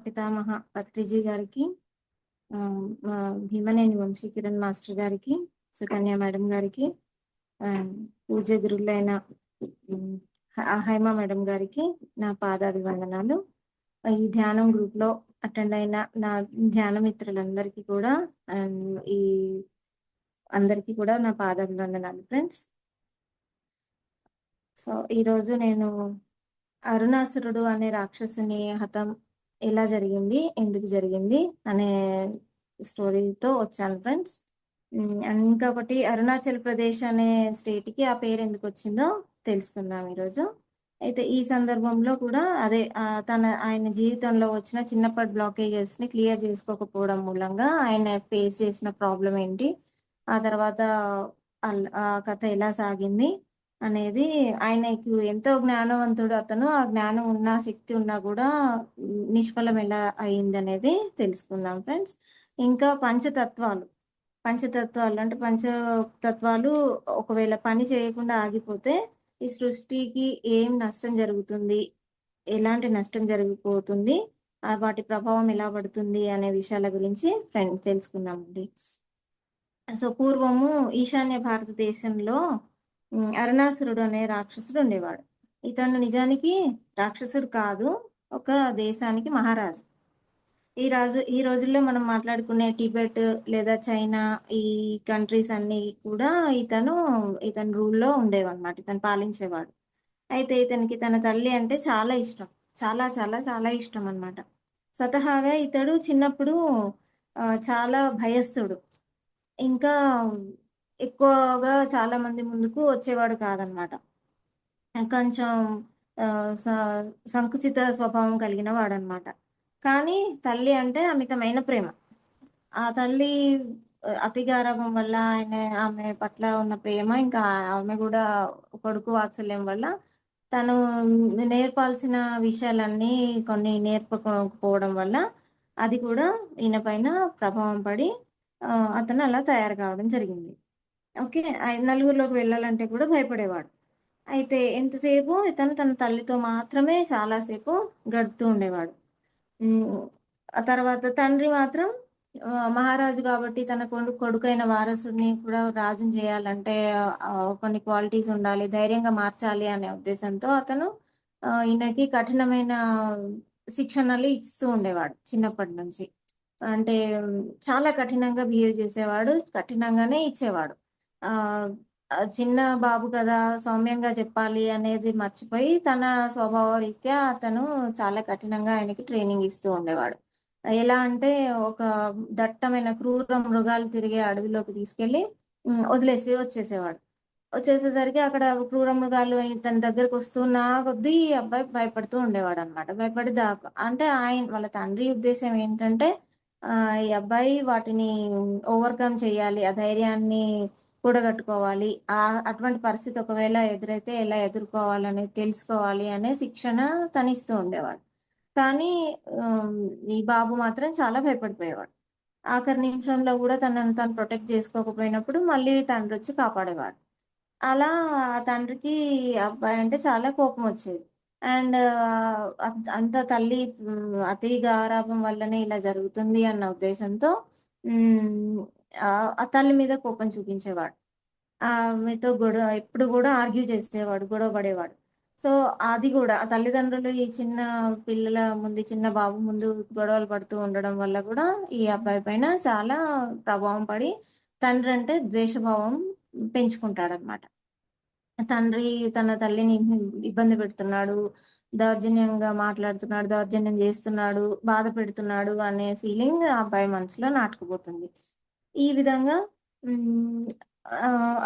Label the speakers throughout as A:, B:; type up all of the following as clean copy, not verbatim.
A: పితామహ పత్రిజీ గారికి, మా భీమనేని వంశీకిరణ్ మాస్టర్ గారికి, సుకన్య మేడం గారికి, పూజ్య గురువులైన హైమ మేడం గారికి నా పాదాభివందనాలు. ఈ ధ్యానం గ్రూప్ లో అటెండ్ అయిన నా ధ్యాన మిత్రులందరికీ కూడా ఈ అందరికీ కూడా నా పాదాభివందనాలు ఫ్రెండ్స్. సో ఈరోజు నేను అరుణాసురుడు అనే రాక్షసుని హతం ఎలా జరిగింది, ఎందుకు జరిగింది అనే స్టోరీతో వచ్చాను ఫ్రెండ్స్. అండ్ ఇంకొకటి అరుణాచల్ ప్రదేశ్ అనే స్టేట్కి ఆ పేరు ఎందుకు వచ్చిందో తెలుసుకుందాం ఈరోజు. అయితే ఈ సందర్భంలో కూడా అదే ఆయన జీవితంలో వచ్చిన చిన్నప్పటి బ్లాకేజెస్ని క్లియర్ చేసుకోకపోవడం మూలంగా ఆయన ఫేస్ చేసిన ప్రాబ్లం ఏంటి, ఆ తర్వాత ఆ కథ ఎలా సాగింది అనేది, ఆయనకు ఎంతో జ్ఞానవంతుడు అతను, ఆ జ్ఞానం ఉన్నా శక్తి ఉన్నా కూడా నిష్ఫలం ఎలా అయింది అనేది తెలుసుకుందాం ఫ్రెండ్స్. ఇంకా పంచతత్వాలు అంటే పంచతత్వాలు ఒకవేళ పని చేయకుండా ఆగిపోతే ఈ సృష్టికి ఏం నష్టం జరుగుతుంది, ఎలాంటి నష్టం జరిగిపోతుంది, వాటి ప్రభావం ఎలా పడుతుంది అనే విషయాల గురించి తెలుసుకుందామండి. సో పూర్వము ఈశాన్య భారతదేశంలో అరుణాసురుడు అనే రాక్షసుడు ఉండేవాడు. ఇతను నిజానికి రాక్షసుడు కాదు, ఒక దేశానికి మహారాజు. ఈ రోజుల్లో మనం మాట్లాడుకునే టిబెట్ లేదా చైనా, ఈ కంట్రీస్ అన్ని కూడా ఇతని రూల్లో ఉండేవన్నమాట, ఇతను పాలించేవాడు. అయితే ఇతనికి తన తల్లి అంటే చాలా ఇష్టం, చాలా చాలా చాలా ఇష్టం అన్నమాట. స్వతహాగా ఇతడు చిన్నప్పుడు చాలా భయస్థుడు, ఇంకా ఎక్కువగా చాలా మంది ముందుకు వచ్చేవాడు కాదనమాట. కొంచెం సంకుచిత స్వభావం కలిగిన వాడనమాట. కానీ తల్లి అంటే అమితమైన ప్రేమ. ఆ తల్లి అతి గారాబం వల్ల ఆమె పట్ల ఉన్న ప్రేమ, ఇంకా ఆమె కూడా కొడుకు వాత్సల్యం వల్ల తను నేర్పాల్సిన విషయాలన్నీ కొన్ని నేర్పకపోవడం వల్ల అది కూడా ఈయన పైన ప్రభావం పడి అతను అలా తయారు కావడం జరిగింది. ఓకే, నలుగురిలోకి వెళ్ళాలంటే కూడా భయపడేవాడు. అయితే ఎంతసేపు ఇతను తన తల్లితో మాత్రమే చాలాసేపు గడుపుతూ ఉండేవాడు. ఆ తర్వాత తండ్రి మాత్రం మహారాజు కాబట్టి తన కొడుకైన వారసుడిని కూడా రాజుని చేయాలంటే కొన్ని క్వాలిటీస్ ఉండాలి, ధైర్యంగా మార్చాలి అనే ఉద్దేశంతో అతను ఈయనకి కఠినమైన శిక్షణలు ఇస్తూ ఉండేవాడు చిన్నప్పటి నుంచి. అంటే చాలా కఠినంగా బిహేవ్ చేసేవాడు, కఠినంగానే ఇచ్చేవాడు. చిన్న బాబు కదా, సౌమ్యంగా చెప్పాలి అనేది మర్చిపోయి తన స్వభావ రీత్యా అతను చాలా కఠినంగా ఆయనకి ట్రైనింగ్ ఇస్తూ ఉండేవాడు. ఎలా అంటే ఒక దట్టమైన క్రూర మృగాలు తిరిగే అడవిలోకి తీసుకెళ్ళి వదిలేసి వచ్చేసేసరికి అక్కడ క్రూర మృగాలు తన దగ్గరకు వస్తున్న కొద్దీ అబ్బాయి భయపడుతూ ఉండేవాడు అనమాట. భయపడి అంటే వాళ్ళ తండ్రి ఉద్దేశం ఏంటంటే ఈ అబ్బాయి వాటిని ఓవర్కమ్ చేయాలి, ఆ ధైర్యాన్ని కూడగట్టుకోవాలి, అటువంటి పరిస్థితి ఒకవేళ ఎదురైతే ఎలా ఎదుర్కోవాలనేది తెలుసుకోవాలి అనే శిక్షణ తనిస్తూ ఉండేవాడు. కానీ ఈ బాబు మాత్రం చాలా భయపడిపోయేవాడు. ఆఖరి నిమిషంలో కూడా తనను తను ప్రొటెక్ట్ చేసుకోకపోయినప్పుడు మళ్ళీ తండ్రి వచ్చి కాపాడేవాడు. అలా ఆ తండ్రికి అబ్బాయి అంటే చాలా కోపం వచ్చేది. అండ్ అంత తల్లి అతి గారాబం వల్లనే ఇలా జరుగుతుంది అన్న ఉద్దేశంతో ఆ తల్లి మీద కోపం చూపించేవాడు. ఆమెతో ఎప్పుడు కూడా ఆర్గ్యూ చేసేవాడు, గొడవ పడేవాడు. సో అది కూడా ఆ తల్లిదండ్రులు ఈ చిన్న పిల్లల ముందు, చిన్న బాబు ముందు గొడవలు పడుతూ ఉండడం వల్ల కూడా ఈ అబ్బాయి పైన చాలా ప్రభావం పడి తండ్రి అంటే ద్వేషభావం పెంచుకుంటాడనమాట. తండ్రి తన తల్లిని ఇబ్బంది పెడుతున్నాడు, దౌర్జన్యంగా మాట్లాడుతున్నాడు, దౌర్జన్యం చేస్తున్నాడు, బాధ పెడుతున్నాడు అనే ఫీలింగ్ ఆ అబ్బాయి మనసులో నాటుకుపోతుంది. ఈ విధంగా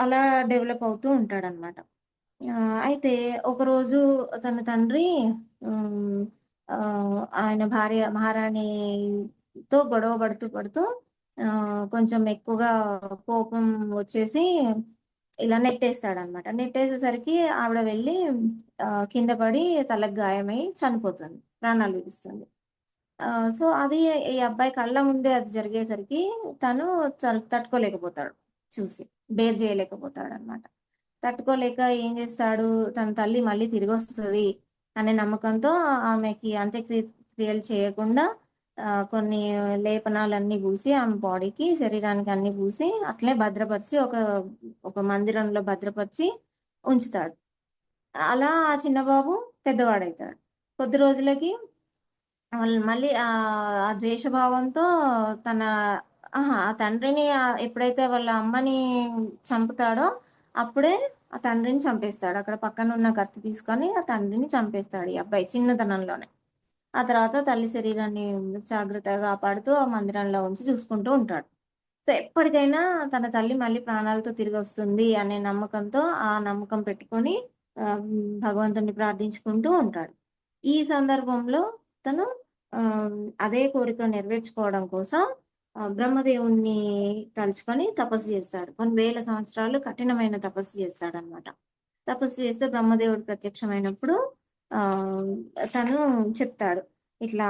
A: అలా డెవలప్ అవుతూ ఉంటాడనమాట. అయితే ఒకరోజు తన తండ్రి ఆయన భార్య మహారాణితో గొడవ పడుతూ కొంచెం ఎక్కువగా కోపం వచ్చేసి ఇలా నెట్టేస్తాడనమాట. నెట్టేసేసరికి ఆవిడ వెళ్ళి కింద పడి తలకు గాయమై చనిపోతుంది, ప్రాణాలు విడుస్తుంది. సో అది ఈ అబ్బాయి కళ్ళ ముందే అది జరిగేసరికి తను తట్టుకోలేకపోతాడు, చూసి బేర్ చేయలేకపోతాడనమాట. తట్టుకోలేక ఏం చేస్తాడు, తన తల్లి మళ్ళీ తిరిగొస్తది అనే నమ్మకంతో ఆమెకి క్రియలు చేయకుండా కొన్ని లేపనాలన్నీ పూసి ఆమె బాడీకి, శరీరానికి అన్నీ పూసి అట్లే భద్రపరిచి ఒక మందిరంలో భద్రపరిచి ఉంచుతాడు. అలా ఆ చిన్న బాబు పెద్దవాడైతాడు. కొద్ది రోజులకి వాళ్ళు మళ్ళీ ఆ ద్వేషభావంతో తన ఆ తండ్రిని ఎప్పుడైతే వాళ్ళ అమ్మని చంపుతాడో, అప్పుడే ఆ తండ్రిని చంపేస్తాడు. అక్కడ పక్కనున్న కత్తి తీసుకొని ఆ తండ్రిని చంపేస్తాడు ఈ అబ్బాయి చిన్నతనంలోనే. ఆ తర్వాత తల్లి శరీరాన్ని జాగ్రత్తగా కాపాడుతూ ఆ మందిరంలో ఉంచి చూసుకుంటూ ఉంటాడు. సో, ఎప్పటికైనా తన తల్లి మళ్ళీ ప్రాణాలతో తిరిగొస్తుంది అనే నమ్మకంతో, ఆ నమ్మకం పెట్టుకొని భగవంతుడిని ప్రార్థించుకుంటూ ఉంటాడు. ఈ సందర్భంలో తను ఆహ్, అదే కోరిక నెరవేర్చుకోవడం కోసం బ్రహ్మదేవుడిని తలుచుకొని తపస్సు చేస్తాడు. కొన్ని వేల సంవత్సరాలు కఠినమైన తపస్సు చేస్తాడనమాట. తపస్సు చేస్తే బ్రహ్మదేవుడు ప్రత్యక్షమైనప్పుడు ఆహ్, తను చెప్తాడు. ఇట్లా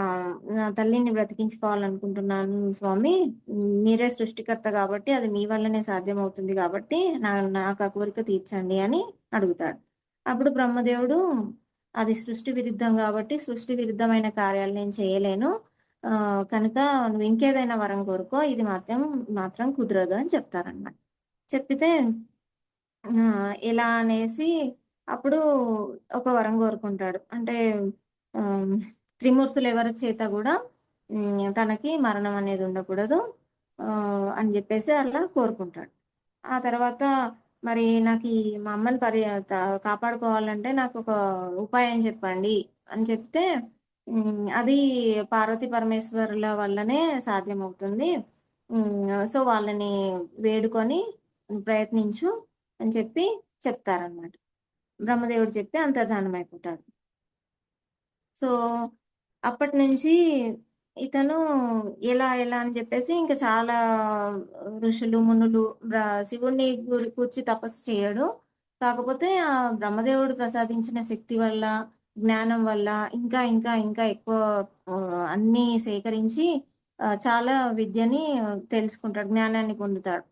A: నా తల్లిని బ్రతికించుకోవాలనుకుంటున్నాను స్వామి. మీరే సృష్టికర్త గాబట్టి, అది మీ వల్లనే సాధ్యమవుతుంది గాబట్టి, నాకా కోరిక తీర్చండి అని అడుగుతాడు. అప్పుడు బ్రహ్మదేవుడు, అది సృష్టి విరుద్ధం గాబట్టి, సృష్టి విరుద్ధమైన కార్యాలు నేను చేయలేను. కనుక నువ్వు ఇంకేదైనా వరం కోరుకో. ఇది మాత్రం కుదరదు అని చెప్తారనమాట. చెప్పితే ఇలా అనేసి అప్పుడు ఒక వరం కోరుకుంటాడు. అంటే ఆహ్, త్రిమూర్తులు ఎవరి చేత గూడా తనకి మరణం అనేది ఉండకూడదు అని జెప్పేసి అట్లా కోరుకుంటాడు. ఆ తర్వాత మరి మా అమ్మని కాపాడుకోవాలంటే నాకొక ఉపాయం చెప్పండి అని చెప్తే, అది పార్వతీ పరమేశ్వరుల వల్లనే సాధ్యమవుతుంది. సో, వాళ్ళని వేడుకొని ప్రయత్నించు అని చెప్పి చెప్తారనమాట. బ్రహ్మదేవుడు చెప్పి అంతర్ధానమైపోతాడు. సో, అప్పటినుంచి ఇతను ఎలా అని జెప్పేసి ఇంక చాలా ఋషులు, మునులు శివుడిని కూర్చి తపస్సు చేయడు. కాకపోతే బ్రహ్మదేవుడు ప్రసాదించిన శక్తి వల్ల, జ్ఞానం వల్ల ఇంకా ఎక్కువ అన్నీ సేకరించి చాలా విద్యని తెలుసుకుంటాడు. జ్ఞానాన్ని పొందుతాడు.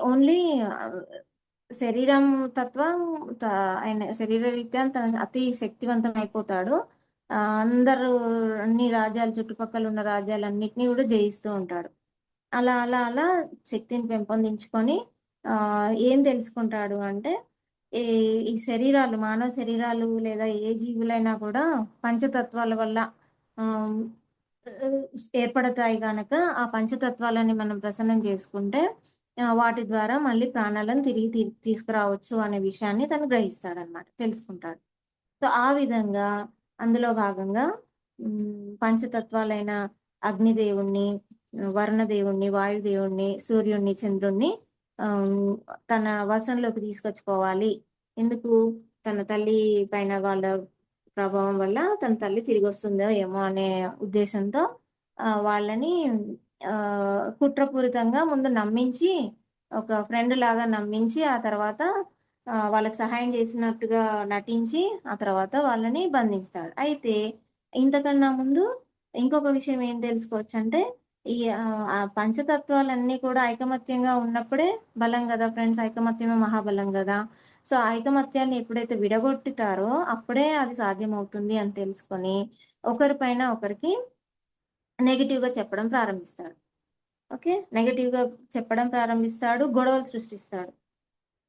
A: ఓన్లీ ఆహ్, శరీరం తత్వం త ఆయన శరీరరీత్యా తను అతి శక్తివంతమైపోతాడు. అన్ని రాజ్యాలు చుట్టుపక్కల ఉన్న రాజ్యాలన్నిటిని గూడా జయిస్తూ ఉంటాడు. అలా శక్తిని పెంపొందించుకొని ఏం తెలుసుకుంటాడు అంటే, ఈ ఈ మానవ శరీరాలు లేదా ఏ జీవులైనా కూడా పంచతత్వాల వల్ల ఆహ్, ఆహ్, ఏర్పడతాయి గనక, ఆ పంచతత్వాలని మనం ప్రసన్నం చేసుకుంటే వాటి ద్వారా మళ్ళీ ప్రాణాలను తిరిగి తీసుకురావచ్చు అనే విషయాన్ని తను గ్రహిస్తాడనమాట. తెలుసుకుంటాడు. సో, ఆ విధంగా అందులో భాగంగా పంచతత్వాలైన అగ్నిదేవుడిని, వరుణదేవుడిని, వాయుదేవుడిని, సూర్యుడిని, చంద్రుడిని ఆహ్, తన వశంలోకి తీసుకొచ్చుకోవాలి. ఎందుకు? తన తల్లి పైన వాళ్ళ ప్రభావం వల్ల తన తల్లి తిరిగొస్తుందో ఏమో అనే ఉద్దేశంతో వాళ్ళని కుట్రపూరితంగా ముందు నమ్మించి, ఒక ఫ్రెండ్‌లాగా నమ్మించి, ఆ తర్వాత వాళ్ళకి సహాయం చేసినట్టుగా నటించి, ఆ తర్వాత వాళ్ళని బంధిస్తాడు. అయితే ఇంతకన్నా ముందు ఇంకొక విషయం ఏం తెలుసుకోవచ్చంటే, ఆ పంచతత్వాలన్నీ కూడా ఐకమత్యంగా ఉన్నప్పుడే బలం గదా ఫ్రెండ్స్! ఐకమత్యమే మహాబలం గదా! సో, ఆ ఐకమత్యాన్ని ఎప్పుడైతే విడగొట్టుతారో అప్పుడే అది సాధ్యమవుతుంది అని తెలుసుకొని, ఒకరి పైన ఒకరికి నెగెటివ్‌గా చెప్పడం ప్రారంభిస్తాడు. ఓకే. నెగెటివ్‌గా చెప్పడం ప్రారంభిస్తాడు. గొడవలు సృష్టిస్తాడు.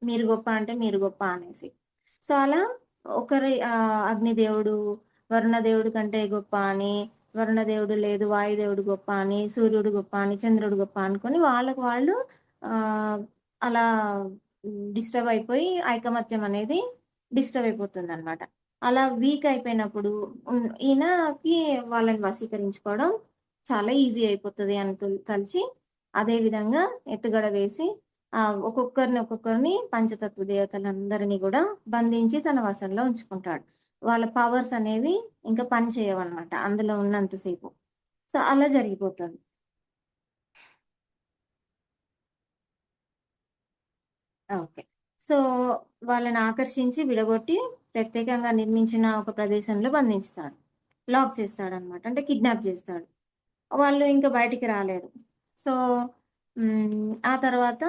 A: మీరు గొప్ప అంటే మీరు గొప్ప అనేసి. సో, అలా అగ్నిదేవుడు వరుణదేవుడి కంటే గొప్ప అని, వరుణదేవుడు లేదు వాయుదేవుడు గొప్ప అని, సూర్యుడు గొప్ప అని, చంద్రుడు గొప్ప అనుకోని వాళ్ళకి వాళ్ళు ఆహ్, అలా డిస్టర్బ్ అయిపోయి ఐకమత్యం అనేది డిస్టర్బ్ అయిపోతుందనమాట. అలా వీక్ అయిపోయినప్పుడు ఈయనకి వాళ్ళని వశీకరించుకోవడం చాలా ఈజీ అయిపోతది అని తలిచి అదే విధంగా ఎత్తుగడ వేసి ఒక్కొక్కరిని పంచతత్వ దేవతలందరిని గూడా బంధించి తన వశంలో ఉంచుకుంటాడు. వాళ్ళ పవర్స్ అనేవి ఇంకా పని చేయవనమాట అందులో ఉన్నంత సేపు. సో, అలా జరిగిపోతది. ఓకే. సో, వాళ్ళని ఆకర్షించి విడగొట్టి ప్రత్యేకంగా నిర్మించిన ఒక ప్రదేశంలో బంధించుతాడు. లాక్ చేస్తాడనమాట. అంటే కిడ్నాప్ జేస్తాడు. వాళ్ళు ఇంక బయటికి రాలేరు. సో, ఆ తర్వాత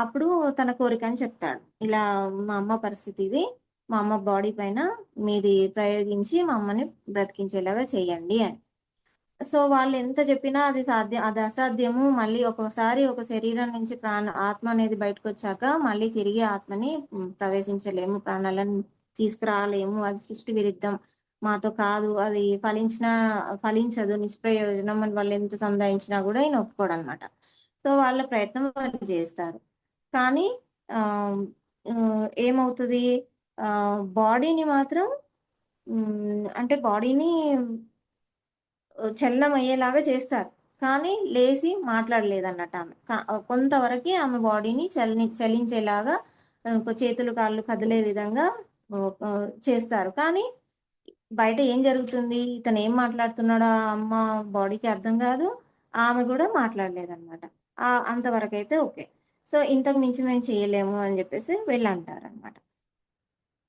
A: అప్పుడు తన కోరికని చెప్తాడు. ఇలా మా అమ్మ పరిస్థితి ఇది. మా అమ్మ బాడీ పైన మీది ప్రయోగించి మా అమ్మని బ్రతికించేలాగా చేయండి అని. సో వాళ్ళెంత చెప్పినా అది అసాధ్యము. మళ్ళీ ఒక్కోసారి ఒక శరీరం నుంచి ఆత్మ అనేది బయటకొచ్చాక మళ్ళీ తిరిగి ఆత్మని ప్రవేశించలేము. ప్రాణాలను తీసుకురాలేము. అది సృష్టి విరుద్ధం. మాతో కాదు. అది ఫలించదు. నిష్ప్రయోజనం అని వాళ్ళెంత సంధాయించినా గూడా ఈయన ఒప్పుకోడనమాట. సో వాళ్ళ ప్రయత్నం వాళ్ళు జేస్తారు. కానీ ఏమవుతది, బాడీని మాత్రం అంటే బాడీని చలనమయ్యేలాగా చేస్తారు. కానీ లేసి మాట్లాడలేదన్నట్టామె. కొంతవరకి ఆమె బాడీని చలించేలాగా చేతులు, కాళ్ళు కదిలే విధంగా చేస్తారు. కానీ బయట ఏం జరుగుతుంది? ఇతనేం మాట్లాడుతున్నాడో ఆ అమ్మ బాడీకి అర్థం గాదు. ఆమె గూడా మాట్లాడలేదనమాట. అంతవరకైతే ఓకే. సో, ఇంతకు మించి మేము చేయలేము అని జెప్పేసి వెళ్ళంటారనమాట.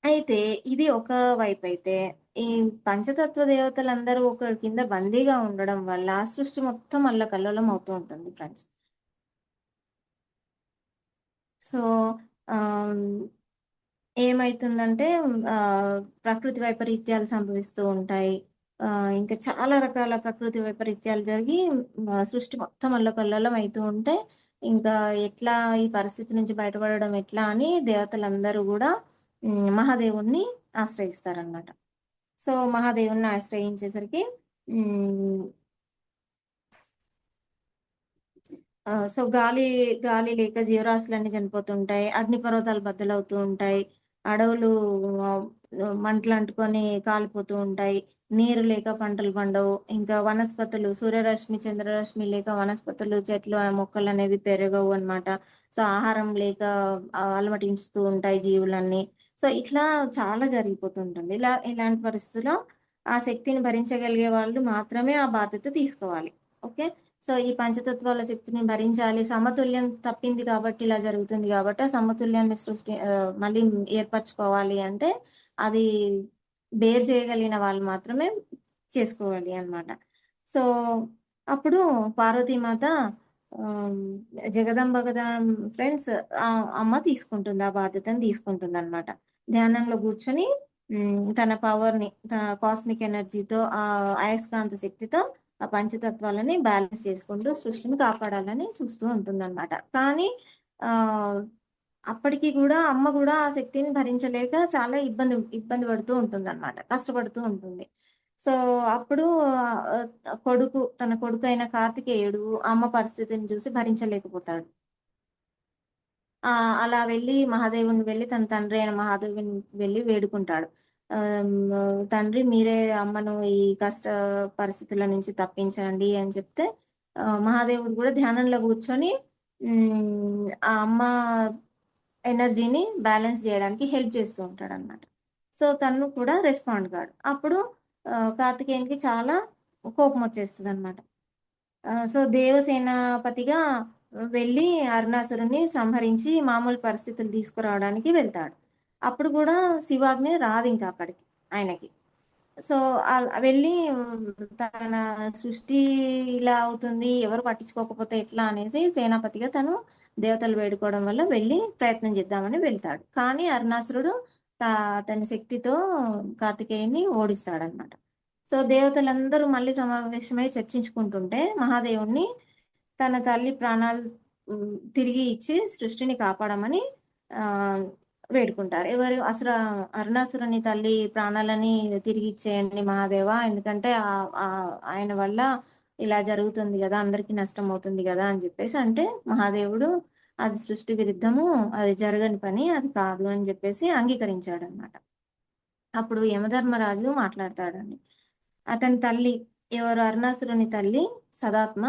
A: అయితే ఇది ఒక వైపయితే, ఈ పంచతత్వ దేవతలందరూ ఒకరి కింద బందీగా ఉండడం వల్ల సృష్టి మొత్తం అల్లకల్లోలం అవుతూ ఉంటుంది ఫ్రెండ్స్. సో, ఆహ్, ఏమైతుందంటే ప్రకృతి వైపరీత్యాలు సంభవిస్తూ ఉంటాయి. ఇంకా చాలా రకాల ప్రకృతి వైపరీత్యాలు జరిగి సృష్టి మొత్తం అల్లకల్లోలం అయితూ ఉంటే, ఇంకా ఎట్లా ఈ పరిస్థితి నుంచి బయటపడడం ఎట్లా అని దేవతలందరూ గూడా మహాదేవుడిని ఆశ్రయిస్తారనమాట. సో, మహాదేవుడిని ఆశ్రయించేసరికి హ్మ్. సో, గాలి లేక జీవరాశులన్నీ చనిపోతుంటాయి. అగ్నిపర్వతాలు బద్దలవుతూ ఉంటాయి. అడవులు ఆహ్, మంటలంటుకొని కాలిపోతూ ఉంటాయి. నీరు లేక పంటలు పండవు. ఇంకా వనస్పతులు సూర్యరశ్మి, చంద్రరశ్మి లేక వనస్పతులు, చెట్లు, మొక్కలనేవి పెరగవు అనమాట. సో, ఆహారం లేక అలమటించుతూ ఉంటాయి జీవులన్నీ. సో, ఇట్లా చాలా జరిగిపోతుంటుంది. ఇలాంటి పరిస్థితిలో ఆ శక్తిని భరించగలిగే వాళ్ళు మాత్రమే ఆ బాధ్యత తీసుకోవాలి. ఓకే. సో, ఈ పంచతత్వాల శక్తిని భరించాలి. సమతుల్యం తప్పింది కాబట్టి ఇలా జరుగుతుంది గాబట్టి, ఆ సమతుల్యాన్ని మళ్ళీ ఏర్పరచుకోవాలి అంటే, అది బేర్ చేయగలిగిన వాళ్ళు మాత్రమే చేసుకోవాలి అన్నమాట. సో, అప్పుడు పార్వతీమాత ఆహ్, జగదంబ గదా ఫ్రెండ్స్, అమ్మ తీసుకుంటుంది. ఆ బాధ్యతను తీసుకుంటుందన్నమాట. ధ్యానంలో గూర్చొని తన పవర్‌ని, కాస్మిక్ ఎనర్జీతో, అయస్కాంత శక్తితో ఆ పంచతత్వాలని బ్యాలెన్స్ చేసుకుంటూ సృష్టిని కాపాడాలని చూస్తూ ఉంటుందనమాట. కానీ ఆహ్, అప్పటికి గూడా అమ్మ గూడా ఆ శక్తిని భరించలేక చాలా ఇబ్బంది పడుతూ ఉంటుందనమాట. కష్టపడుతూ ఉంటుంది. సో, అప్పుడు తన కొడుకైన కార్తికేయుడు అమ్మ పరిస్థితిని చూసి భరించలేకపోతాడు. అలా వెళ్లి తన తండ్రి అయిన మహాదేవుని వెళ్లి వేడుకుంటాడు. తండ్రి మీరే అమ్మను ఈ కష్ట పరిస్థితుల నుంచి తప్పించండి అని చెప్తే, మహాదేవుడు గూడా ధ్యానంలో కూర్చొని ఆ అమ్మ ఎనర్జీని బ్యాలెన్స్ జేయడానికి హెల్ప్ చేస్తూ ఉంటాడనమాట. సో, తను కూడా రెస్పాండ్ కాడు. అప్పుడు కార్తికేయునికి చాలా కోపమొచ్చేస్తదనమాట. సో, దేవసేనాపతిగా వెళ్ళి అరుణాసురుడిని సంహరించి మామూలు పరిస్థితులు తీసుకురావడానికి వెళ్తాడు. అప్పుడు గూడా శివాజ్ఞ రాదింక అక్కడికి ఆయనకి. సో, వెళ్ళి తన సృష్టి ఇలా అవుతుంది, ఎవరు పట్టించుకోకపోతే ఎట్లా అనేసి సేనాపతిగా తను దేవతలు వేడుకోవడం వల్ల వెళ్ళి ప్రయత్నం చేద్దామని వెళ్తాడు. కానీ అరుణాసురుడు అతని శక్తితో కార్తికేయుని ఓడిస్తాడనమాట. సో, దేవతలందరూ మళ్ళీ సమావేశమై చర్చించుకుంటుంటే మహాదేవుడిని తన తల్లి ప్రాణాలు తిరిగి ఇచ్చి సృష్టిని కాపాడమని ఆహ్, వేడుకుంటారు. అరుణాసురుని తల్లి ప్రాణాలని తిరిగిచ్చేయండి మహాదేవా! ఎందుకంటే ఆయన వల్ల ఇలా జరుగుతుంది గదా! అందరికీ నష్టమవుతుంది గదా! అని జెప్పేసి అంటే, మహాదేవుడు అది సృష్టి విరుద్ధము. అది జరగని పని. అది కాదు అని జెప్పేసి అంగీకరించాడనమాట. అప్పుడు యమధర్మరాజు మాట్లాడతాడండి. అతని తల్లి, ఎవరు అరుణాసురుని తల్లి సదాత్మ,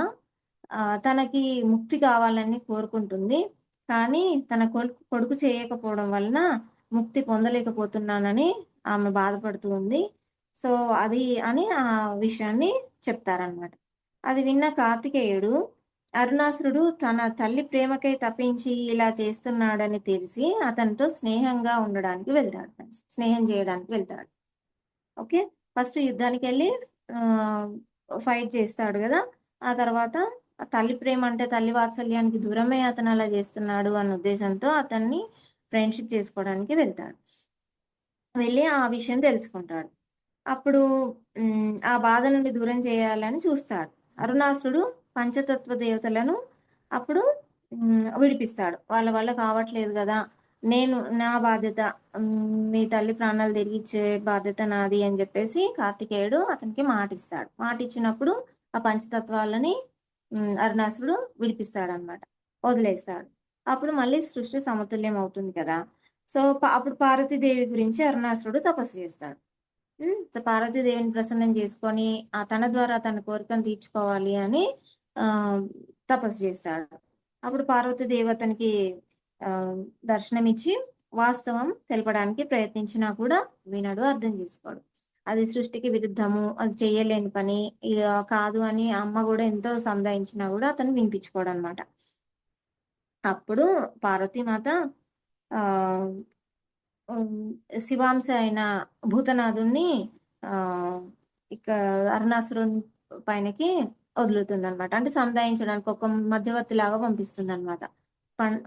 A: తనకి ముక్తి కావాలని కోరుకుంటుంది. కానీ తన కొడుకు చేయకపోవడం వలన ముక్తి పొందలేకపోతున్నానని ఆమె బాధపడుతూ ఉంది. సో, అది అని ఆ విషయాన్ని చెప్తారనమాట. అది విన్న కార్తికేయుడు, అరుణాసురుడు తన తల్లి ప్రేమకై తపించి ఇలా చేస్తున్నాడని తెలిసి అతనితో స్నేహంగా ఉండడానికి వెళ్తాడు ఫ్రెండ్స్. స్నేహం చేయడానికి వెళ్తాడు. ఓకే. ఫస్ట్ యుద్ధానికెళ్ళి ఆహ్, ఫైట్ చేస్తాడు గదా! ఆ తర్వాత తల్లి ప్రేమ అంటే తల్లి వాత్సల్యానికి దూరమై అతను అలా చేస్తున్నాడు అన్న ఉద్దేశంతో అతన్ని ఫ్రెండ్‌షిప్ చేసుకోవడానికి వెళ్తాడు. వెళ్ళి ఆ విషయం తెలుసుకుంటాడు. అప్పుడు ఆ బాధ నుండి దూరం చేయాలని చూస్తాడు. అరుణాసురుడు పంచతత్వ దేవతలను అప్పుడు విడిపిస్తాడు. వాళ్ళ వల్ల కావట్లేదు గదా! నేను నా బాధ్యత మీ తల్లి ప్రాణాలు తిరిగిచ్చే బాధ్యత నాది అని జెప్పేసి కార్తికేయుడు అతనికి మాటిస్తాడు. మాటిచ్చినప్పుడు ఆ పంచతత్వాలని అరుణాసురుడు విడిపిస్తాడనమాట. వదిలేస్తాడు. అప్పుడు మళ్ళీ సృష్టి సమతుల్యం అవుతుంది కదా! సో, అప్పుడు పార్వతీదేవి గురించి అరుణాసురుడు తపస్సు చేస్తాడు. సో, పార్వతీదేవిని ప్రసన్నం చేసుకొని, తన ద్వారా తన కోరికను తీర్చుకోవాలి అని ఆహ్, తపస్సు చేస్తాడు. అప్పుడు పార్వతీదేవి అతనికి ఆహ్, దర్శనమిచ్చి వాస్తవం తెలపడానికి ప్రయత్నించినా కూడా వినడు, అర్థం చేసుకోడు. అది సృష్టికి విరుద్ధము, అది చెయ్యలేని పని, ఇగ కాదు అని అమ్మ గూడా ఎంతో సంధాయించినా గూడా అతను వినిపించుకోడనమాట. అప్పుడు పార్వతీమాత ఆహ్ హ్మ్. శివాంశ అయిన భూతనాథుడిని ఆహ్, ఇక్కడ అరుణాసురుని పైనకి వదులుతుందనమాట. అంటే సంధాయించడానికి ఒక మధ్యవర్తిలాగా పంపిస్తుందనమాట. పన్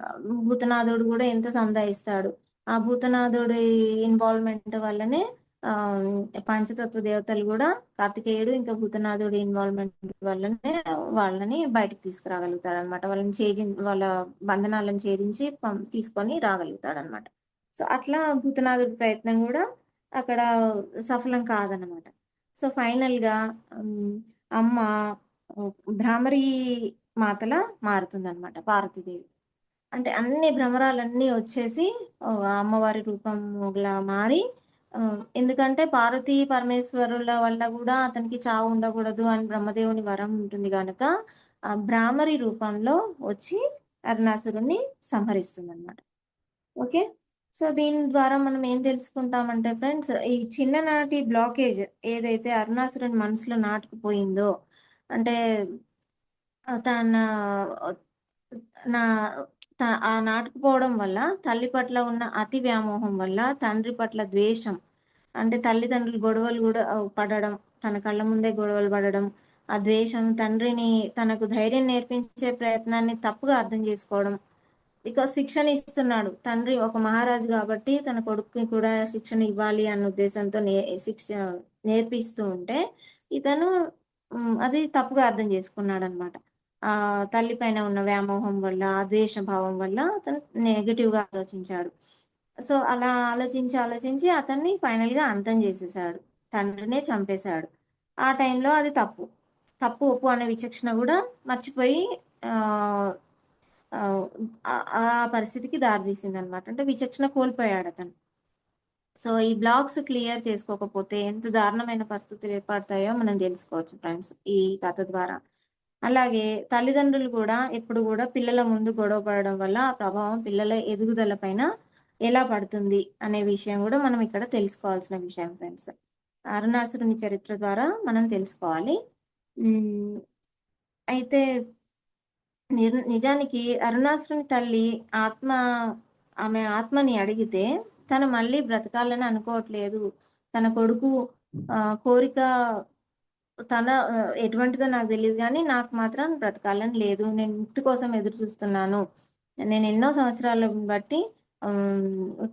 A: భూతనాథుడు గూడా ఎంత సంధాయిస్తాడు. ఆ భూతనాథుడి ఇన్వాల్వ్‌మెంట్ వల్లనే ఆహ్, పంచతత్వ దేవతలు గూడా కార్తికేయుడు ఇంకా భూతనాథుడి ఇన్వాల్వ్‌మెంట్ వల్లనే వాళ్ళని బయటికి తీసుకురాగలుగుతాడనమాట. వాళ్ళ బంధనాలను ఛేదించి తీసుకొని రాగలుగుతాడనమాట. సో, అట్లా భూతనాథుడి ప్రయత్నం గూడా అక్కడ సఫలం కాదనమాట. సో, ఫైనల్‌గా హ్మ్, అమ్మ భ్రామరీ మాతలా మారుతుందనమాట పార్వతీదేవి. అంటే అన్ని భ్రమరాలన్నీ వచ్చేసి అమ్మవారి రూపంలా మారి ఎందుకంటే పార్వతీ పరమేశ్వరుల వల్ల గూడా అతనికి చావు ఉండకూడదు అని బ్రహ్మదేవుని వరం ఉంటుంది గనక, ఆ భ్రామరి రూపంలో వచ్చి అరుణాసురుడిని సంహరిస్తుందనమాట. ఓకే. సో, దీని ద్వారా మనం ఏం తెలుసుకుంటామంటే ఫ్రెండ్స్, ఈ చిన్ననాటి బ్లాకేజ్ ఏదైతే అరుణాసురుని మనసులో నాటుకుపోయిందో, అంటే తన నా ఆ నాటుకుపోవడం వల్ల తల్లి పట్ల ఉన్న అతి వ్యామోహం వల్ల తండ్రి పట్ల ద్వేషం, అంటే తల్లిదండ్రులు గొడవలు గూడా పడడం, తన కళ్ళ ముందే గొడవలు పడడం, ఆ ద్వేషం తండ్రిని తనకు ధైర్యం నేర్పించే ప్రయత్నాన్ని తప్పుగా అర్థం చేసుకోవడం. బికాజ్ శిక్షణ ఇస్తున్నాడు. తండ్రి ఒక మహారాజు గాబట్టి, తన కొడుక్కి కూడా శిక్షణ ఇవ్వాలి అన్న ఉద్దేశంతో నేర్పిస్తూ ఉంటే, ఇతను అది తప్పుగా అర్థం చేసుకున్నాడనమాట. తల్లి పైన ఉన్న వ్యామోహం వల్ల, ఆ ద్వేష భావం వల్ల అతను నెగెటివ్‌గా ఆలోచించాడు. సో, అలా ఆలోచించి అతన్ని ఫైనల్‌గా అంతం జేసేసాడు. తండ్రినే చంపేశాడు. ఆ టైంలో అది తప్పు. తప్పు, ఒప్పు అనే విచక్షణ గూడా మర్చిపోయి ఆహ్ ఆహ్, ఆ పరిస్థితికి దారితీసిందనమాట. అంటే విచక్షణ కోల్పోయాడతను. సో, ఈ బ్లాక్స్ క్లియర్ చేసుకోకపోతే ఎంత దారుణమైన పరిస్థితులు ఏర్పడతాయో మనం తెలుసుకోవచ్చు ఫ్రెండ్స్ ఈ కథ ద్వారా. అలాగే తల్లిదండ్రులు గూడా ఎప్పుడు గూడా పిల్లల ముందు గొడవ పడడం వల్ల ఆ ప్రభావం పిల్లల ఎదుగుదల పైన ఎలా పడుతుంది అనే విషయం గూడా మనం ఇక్కడ తెలుసుకోవాల్సిన విషయం ఫ్రెండ్స్. అరుణాసురుని చరిత్ర ద్వారా మనం తెలుసుకోవాలి. హ్మ్. అయితే నిజానికి అరుణాసురుని తల్లి ఆత్మ ఆమె ఆత్మని అడిగితే, తను మళ్ళీ బ్రతకాలని అనుకోవట్లేదు. తన కొడుకు కోరిక ఎటువంటిదో నాకు తెలీదు గానీ, నాకు మాత్రం బ్రతకాలని లేదు. నేను ముక్తి కోసం ఎదురు చూస్తున్నాను. నేను ఎన్నో సంవత్సరాలను బట్టి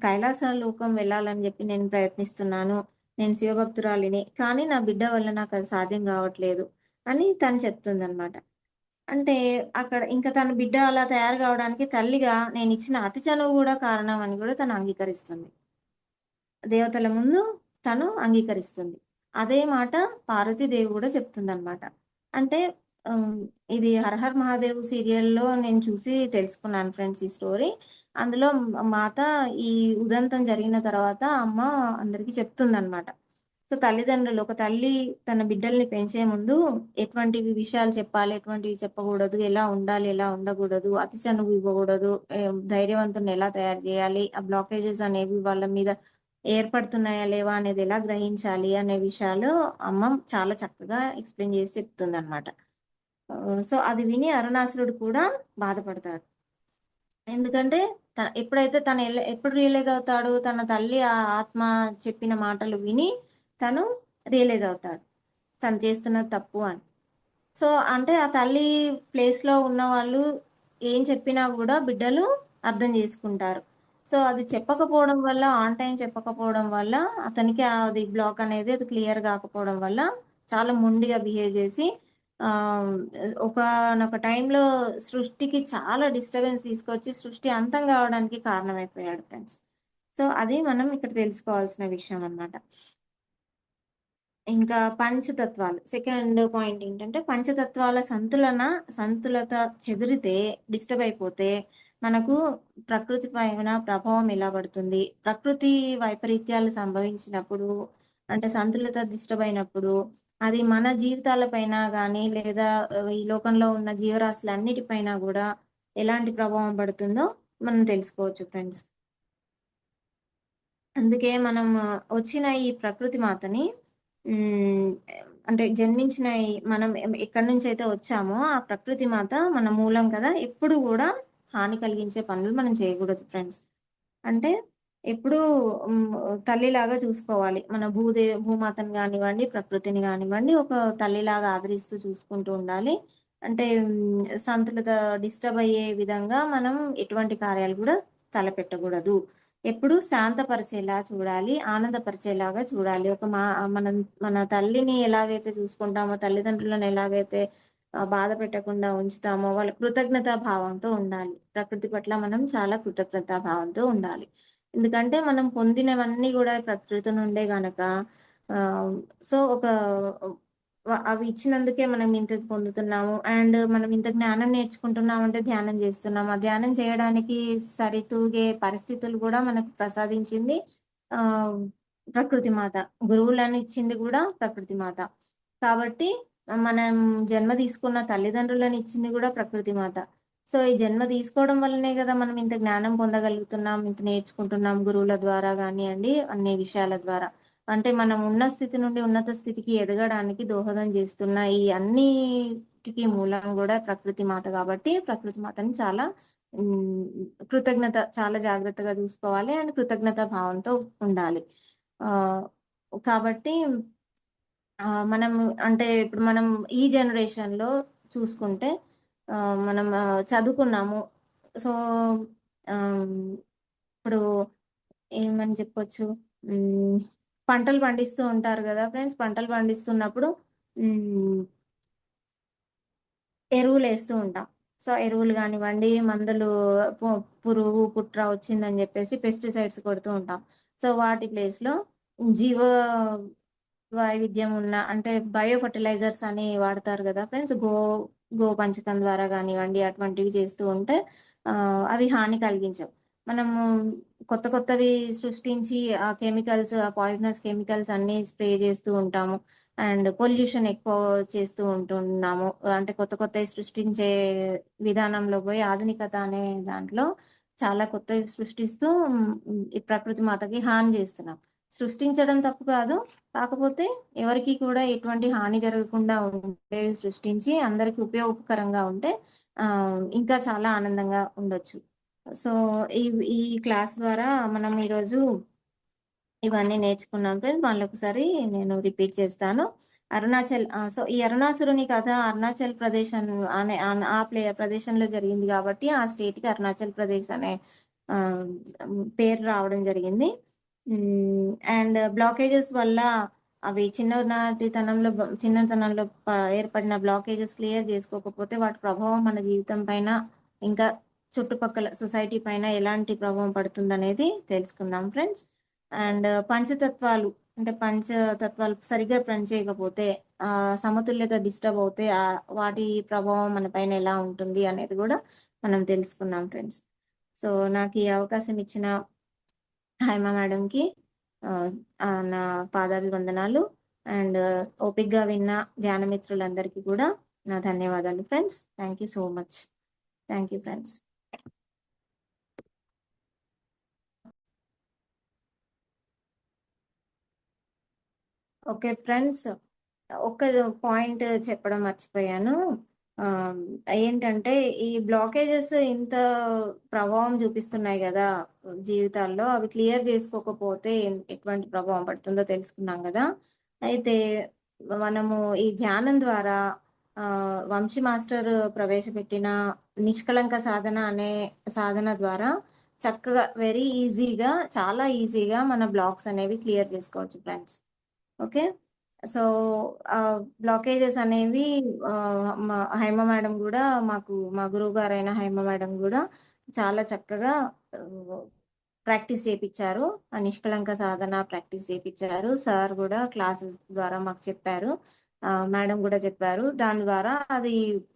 A: కైలాస లోకం వెళ్ళాలని జెప్పి నేను ప్రయత్నిస్తున్నాను. నేను శివభక్తురాలిని. కానీ నా బిడ్డ వల్ల నాకది సాధ్యం గావట్లేదు అని తను చెప్తుందనమాట. అంటే అక్కడ ఇంక తన బిడ్డ అలా తయారు గావడానికి తల్లిగా నేనిచ్చిన అతి చనువు గూడా కారణం అని గూడా తను అంగీకరిస్తుంది. దేవతల ముందు తను అంగీకరిస్తుంది. అదే మాట పార్వతీదేవి గూడా చెప్తుందనమాట. అంటే హ్మ్, ఇది 'హరహర్ మహాదేవ్' సీరియల్‌లో నేను చూసి తెలుసుకున్నాను ఫ్రెండ్స్ ఈ స్టోరీ. అందులో మాత ఈ ఉదంతం జరిగిన తర్వాత అమ్మ అందరికి చెప్తుందనమాట. సో, తల్లిదండ్రులు ఒక తల్లి తన బిడ్డల్ని పెంచే ముందు ఎటువంటివి విషయాలు చెప్పాలి, ఎటువంటివి చెప్పకూడదు, ఎలా ఉండాలి, ఎలా ఉండకూడదు, అతి చనువు ఇవ్వకూడదు, ధైర్యవంతుల్ని ఎలా తయారు జేయాలి, ఆ బ్లాకేజెస్ అనేవి వాళ్ళ మీద ఏర్పడుతున్నాయా లేవా అనేది ఎలా గ్రహించాలి అనే విషయాలు అమ్మ చాలా చక్కగా ఎక్స్‌ప్లెయిన్ చేసి చెప్తుందనమాట. సో, అది విని అరుణాసురుడు కూడా బాధపడతాడు. ఎందుకంటే ఎప్పుడైతే తను ఎప్పుడు రియలైజ్ అవుతాడు? తన తల్లి ఆత్మ చెప్పిన మాటలు విని తను రియలైజ్ అవుతాడు. తను చేస్తున్నది తప్పు అని. సో, అంటే ఆ తల్లి ప్లేస్‌లో ఉన్నవాళ్ళు ఏం చెప్పినా గూడా బిడ్డలు అర్థం జేసుకుంటారు. సో, అది చెప్పకపోవడం వల్ల, ఆన్ టైమ్ చెప్పకపోవడం వల్ల, అతనికి అది బ్లాక్ అనేది అది క్లియర్ గాకపోవడం వల్ల, చాలా మొండిగా బిహేవ్ జేసి ఆహ్, ఒకానొక టైంలో సృష్టికి చాలా డిస్టర్బెన్స్ తీసుకొచ్చి, సృష్టి అంతం గావడానికి కారణమైపోయాడు ఫ్రెండ్స్. సో, అది మనం ఇక్కడ తెలుసుకోవాల్సిన విషయం అన్నమాట. ఇంకా పంచతత్వాలు. సెకండ్ పాయింట్ ఏంటంటే, పంచతత్వాల సంతులత చెదిరితే, డిస్టర్బ్ అయిపోతే, మనకు ప్రకృతి పైన ప్రభావం ఎలా పడుతుంది? ప్రకృతి వైపరీత్యాలు సంభవించినప్పుడు, అంటే సంతులత డిస్టర్బ్ అయినప్పుడు, అది మన జీవితాల పైన గానీ, లేదా ఈ లోకంలో ఉన్న జీవరాశులన్నిటి పైన గూడా ఎలాంటి ప్రభావం పడుతుందో మనం తెలుసుకోవచ్చు ఫ్రెండ్స్. అందుకే మనం వచ్చిన ఈ ప్రకృతి మాతని హ్మ్. అంటే జన్మించిన మనం ఎక్కడి నుంచైతే వచ్చామో, ఆ ప్రకృతి మాత మన మూలం కదా! ఎప్పుడు గూడా హాని కలిగించే పనులు మనం చేయకూడదు ఫ్రెండ్స్. అంటే ఎప్పుడూ హ్మ్. తల్లిలాగా చూసుకోవాలి. మన భూమాతను గానివ్వండి, ప్రకృతిని గానివ్వండి, ఒక తల్లిలాగా ఆదరిస్తూ చూసుకుంటూ ఉండాలి. అంటే సంతులత డిస్టర్బ్ అయ్యే విధంగా మనం ఎటువంటి కార్యాలు గూడా తలపెట్టగూడదు. ఎప్పుడూ శాంతపరిచేలా చూడాలి. ఆనందపరిచేలాగా చూడాలి. మనం మన తల్లిని ఎలాగైతే చూసుకుంటామో, తల్లిదండ్రులను ఎలాగైతే బాధ పెట్టకుండా ఉంచుతామో, వాళ్ళ కృతజ్ఞతా భావంతో ఉండాలి. ప్రకృతి పట్ల మనం చాలా కృతజ్ఞతా భావంతో ఉండాలి. ఎందుకంటే, మనం పొందినవన్నీ గూడా ప్రకృతి నుండే గనక ఆహ్, సో, ఒక అవి ఇచ్చినందుకే మనం ఇంత పొందుతున్నాము. అండ్ మనం ఇంత జ్ఞానం నేర్చుకుంటున్నామంటే ధ్యానం జేస్తున్నాం. ఆ ధ్యానం చేయడానికి సరితూగే పరిస్థితులు గూడా మనకు ప్రసాదించింది ఆహ్, ప్రకృతి మాత. గురువులను ఇచ్చింది గూడా ప్రకృతి మాత. కాబట్టి మనం జన్మ తీసుకున్న తల్లిదండ్రులను ఇచ్చింది గూడా ప్రకృతి మాత. సో, ఈ జన్మ తీసుకోవడం వల్లనే గదా మనం ఇంత జ్ఞానం పొందగలుగుతున్నాం, ఇంత నేర్చుకుంటున్నాం గురువుల ద్వారా గానియండి, అన్ని విషయాల ద్వారా. అంటే మనం ఉన్న స్థితి నుండి ఉన్నత స్థితికి ఎదగడానికి దోహదం చేస్తున్న ఈ అన్నిటికి మూలం గూడా ప్రకృతి మాత గాబట్టి, ప్రకృతి మాతని చాలా హ్మ్. చాలా జాగ్రత్తగా చూసుకోవాలి. అండ్ కృతజ్ఞతా భావంతో ఉండాలి. ఆహ్, కాబట్టి మనం అంటే ఇప్పుడు మనం ఈ జనరేషన్‌లో చూసుకుంటే మనం చదువుకున్నాము. సో, ఆహ్, ఇప్పుడు ఏమని చెప్పొచ్చు? హ్మ్. పంటలు పండిస్తూ ఉంటారు గదా ఫ్రెండ్స్! పంటలు పండిస్తున్నప్పుడు హ్మ్. ఎరువులేస్తూ ఉంటాం. సో, ఎరువులు గానివ్వండి, మందులు పు పురుగు, పుట్ర వచ్చిందని జెప్పేసి పెస్టిసైడ్స్ కొడుతూ ఉంటాం. సో, వాటి ప్లేస్‌లో జీవ వైవిధ్యం ఉన్న అంటే బయో ఫెర్టిలైజర్స్ అని వాడతారు గదా ఫ్రెండ్స్! గోపంచకం ద్వారా గానివ్వండి, అటువంటివి చేస్తూ ఉంటే అవి హాని కలిగించవు. మనము కొత్తవి సృష్టించి ఆ కెమికల్స్, ఆ పాయిజనస్ కెమికల్స్ అన్నీ స్ప్రే జేస్తూ ఉంటాము. అండ్ పొల్యూషన్ ఎక్కువ చేస్తూ ఉంటున్నాము. అంటే కొత్తవి సృష్టించే విధానంలో పోయి ఆధునికత అనే దాంట్లో చాలా కొత్తవి సృష్టిస్తూ ఈ ప్రకృతి మాతకి హాని జేస్తున్నాం. సృష్టించడం తప్పు కాదు. కాకపోతే ఎవరికీ కూడా ఎటువంటి హాని జరగకుండా ఉండేవి సృష్టించి అందరికి ఉపయోగకరంగా ఉంటే ఇంకా చాలా ఆనందంగా ఉండొచ్చు. సో, ఈ ఈ క్లాస్ ద్వారా మనం ఈరోజు ఇవన్నీ నేర్చుకున్నాం ఫ్రెండ్స్. మళ్ళొకసారి నేను రిపీట్ చేస్తాను. సో, ఈ అరుణాసురుని కథ అరుణాచల్ ప్రదేశ్ అనే ఆ ప్రదేశంలో జరిగింది గాబట్టి, ఆ స్టేట్‌కి అరుణాచల్ ప్రదేశ్ అనే ఆహ్, పేరు రావడం జరిగింది. అండ్ బ్లాకేజెస్ వల్ల అవి చిన్నతనంలో ఏర్పడిన బ్లాకేజెస్ క్లియర్ జేసుకోకపోతే వాటి ప్రభావం మన జీవితం పైన, ఇంకా చుట్టుపక్కల సొసైటీ పైన ఎలాంటి ప్రభావం పడుతుందనేది తెలుసుకుందాం ఫ్రెండ్స్. అండ్ పంచతత్వాలు సరిగ్గా పనిచేయకపోతే సమతుల్యత డిస్టర్బ్ అవుతే వాటి ప్రభావం మన పైన ఎలా ఉంటుంది అనేది గూడా మనం తెలుసుకున్నాం ఫ్రెండ్స్. సో, నాకు ఈ అవకాశం ఇచ్చిన హైమ మేడంకి ఆహ్, నా పాదాభివందనాలు. అండ్ ఓపికగా విన్న ధ్యాన మిత్రులందరికీ కూడా నా ధన్యవాదాలు friends. Thank you so much. Thank you friends. Okay friends. ఒక్క పాయింట్ చెప్పడం మర్చిపోయాను. ఆహ్, ఏంటంటే ఈ బ్లాకేజెస్ ఇంత ప్రభావం చూపిస్తున్నాయి గదా! జీవితాల్లో. అవి క్లియర్ చేసుకోకపోతే ఎటువంటి ప్రభావం పడుతుందో తెలుసుకున్నాం గదా! అయితే మనము ఈ ధ్యానం ద్వారా వంశీ మాస్టర్ ప్రవేశపెట్టిన నిష్కళంక సాధన అనే సాధన ద్వారా చక్కగా వెరీ ఈజీగా, చాలా ఈజీగా మన బ్లాక్స్ అనేవి క్లియర్ చేసుకోవచ్చు ఫ్రెండ్స్. ఓకే. సో, బ్లాకేజెస్ అనేవి మా హైమ మేడం గూడా మా గురువుగారైన హైమ మేడం గూడా చాలా చక్కగా ఆహ్, ప్రాక్టీస్ చేపిచ్చారు. ఆ నిష్కళంక సాధన ప్రాక్టీస్ చేపిచ్చారు. సార్ గూడా క్లాసెస్ ద్వారా మాకు చెప్పారు. మేడం గూడా చెప్పారు. దాని ద్వారా అది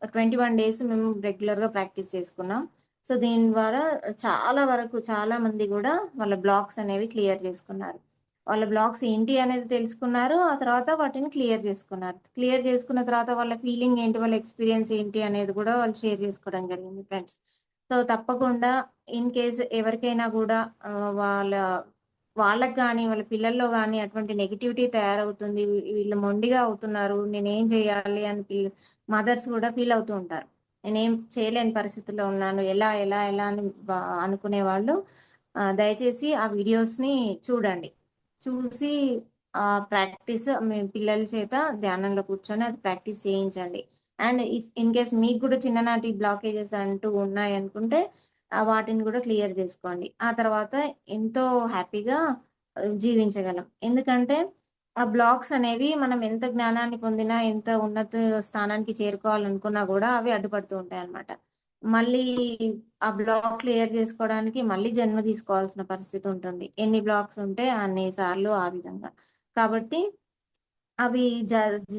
A: 21 డేస్ మేము రెగ్యులర్‌గా ప్రాక్టీస్ చేసుకున్నాం. సో, దీని ద్వారా చాలా వరకు చాలా మంది గూడా వాళ్ళ బ్లాక్స్ అనేవి క్లియర్ చేసుకున్నారు. వాళ్ళ బ్లాక్స్ ఏంటి అనేది తెలుసుకున్నారు. ఆ తర్వాత వాటిని క్లియర్ చేసుకున్నారు. క్లియర్ చేసుకున్న తర్వాత వాళ్ళ ఫీలింగ్ ఏంటి, వాళ్ళ ఎక్స్‌పీరియన్స్ ఏంటి అనేది గూడా వాళ్ళు షేర్ చేసుకోవడం జరిగింది ఫ్రెండ్స్. సో, తప్పకుండా ఇన్ కేస్ ఎవరికైనా గూడా వాళ్ళకి గాని, వాళ్ళ పిల్లల్లో గాని అటువంటి నెగటివిటీ తయారవుతుంది. వీళ్ళు మొండిగా అవుతున్నారు. నేనేం చేయాలి అని మదర్స్ గూడా ఫీల్ అవుతూ ఉంటారు. నేనేం చేయలేని పరిస్థితిలో ఉన్నాను. ఎలా అని అనుకునేవాళ్ళు దయచేసి ఆ వీడియోస్‌ని చూడండి. చూసి మీ పిల్లల చేత ధ్యానంలో కూర్చొని అది ప్రాక్టీస్ చేయించండి. అండ్ ఇన్ కేస్ మీకు గూడా చిన్ననాటి బ్లాకేజెస్ అంటూ ఉన్నాయనుకుంటే వాటిని గూడా క్లియర్ జేసుకోండి. ఆ తర్వాత ఎంతో హ్యాపీగా జీవించగలం. ఎందుకంటే ఆ బ్లాక్స్ అనేవి మనం ఎంత జ్ఞానాన్ని పొందినా, ఎంత ఉన్నత స్థానానికి చేరుకోవాలనుకున్నా గూడా అవి అడ్డుపడుతూ ఉంటాయన్నమాట. మళ్ళీ ఆ బ్లాక్ క్లియర్ జేసుకోవడానికి మళ్ళీ జన్మ తీసుకోవాల్సిన పరిస్థితి ఉంటుంది. ఎన్ని బ్లాక్స్ ఉంటే అన్ని సార్లు ఆ విధంగా. కాబట్టి అవి జ జ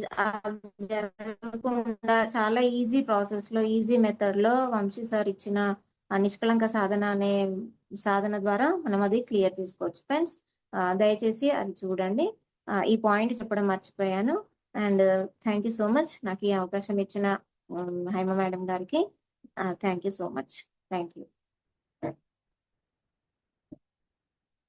A: జరగకుండా చాలా ఈజీ ప్రాసెస్‌లో, ఈజీ మెథడ్‌లో వంశీ సార్ ఇచ్చిన ఆ నిష్కళంక సాధన అనే సాధన ద్వారా మనం అది క్లియర్ చేసుకోవచ్చు ఫ్రెండ్స్. దయచేసి అది చూడండి. ఈ పాయింట్ చెప్పడం మర్చిపోయాను. And thank you so much. నాకు ఈ అవకాశం ఇచ్చిన హైమ మేడం గారికి thank you so much. Thank you.